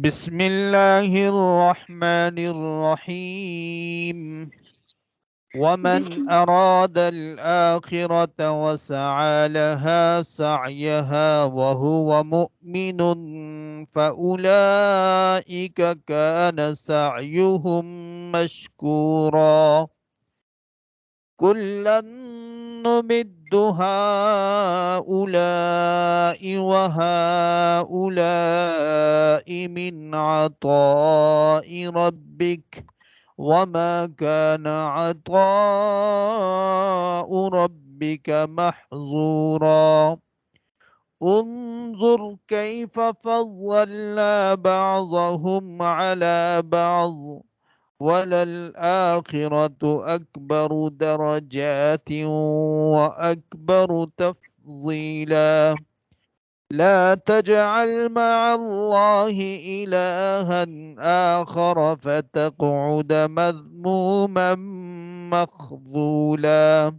بسم الله الرحمن الرحيم. ومن بسم أراد الآخرة وسعى لها سعيها وهو مؤمن فأولئك كان سعيهم مشكورا. كلا نمد هؤلاء وهؤلاء من عطاء ربك وما كان عطاء ربك محظورا. انظر كيف فضلنا بعضهم على بعض وللآخرة أكبر درجات وأكبر تفضيلا. لا تجعل مع الله إلها آخر فتقعد مذموما مخذولا.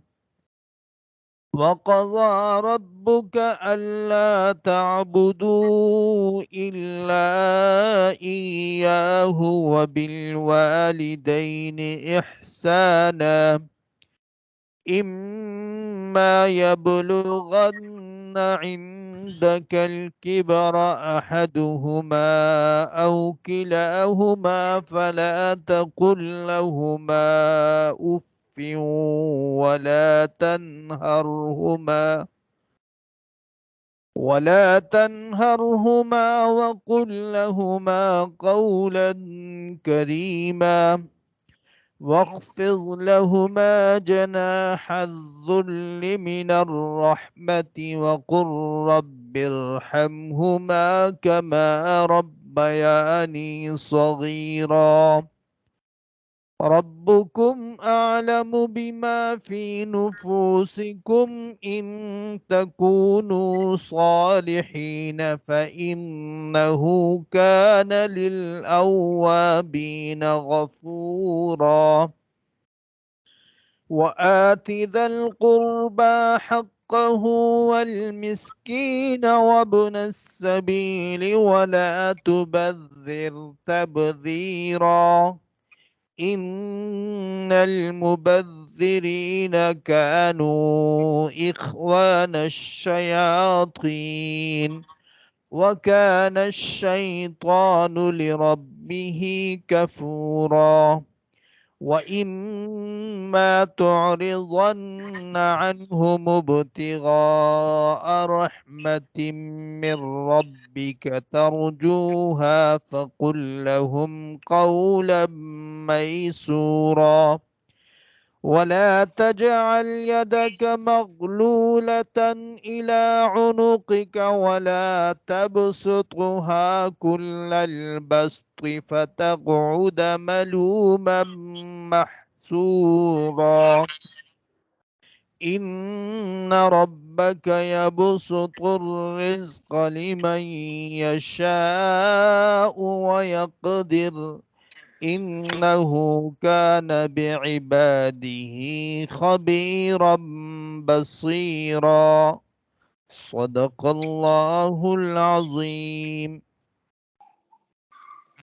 وقضى ربك ألا تعبدوا إلا إياه وبالوالدين إحسانا. إما يبلغن عندك الكبر أحدهما أو كلاهما فلا تقل لهما أف ولا تنهرهما وقل لهما قولا كريما. واخفض لهما جناح الذل من الرحمة وقل رب ارحمهما كما ربياني صغيرا. ربكم أعلم بما في نفوسكم إن تكونوا صالحين فإنه كان للأوابين غفورا. وآت ذا القربى حقه والمسكين وابن السبيل ولا تبذر تبذيرا. إن المبذرين كانوا إخوان الشياطين وكان الشيطان لربه كفورا. وإما تعرضن عنهم ابتغاء رحمة من ربك ترجوها فقل لهم قولا ميسورا. ولا تجعل يدك مغلولة إلى عنقك ولا تبسطها كل البسط فتقعد ملوما محسورا. إن ربك يبسط الرزق لمن يشاء ويقدر إنه كان بعباده خبيرا بصيرا. صدق الله العظيم.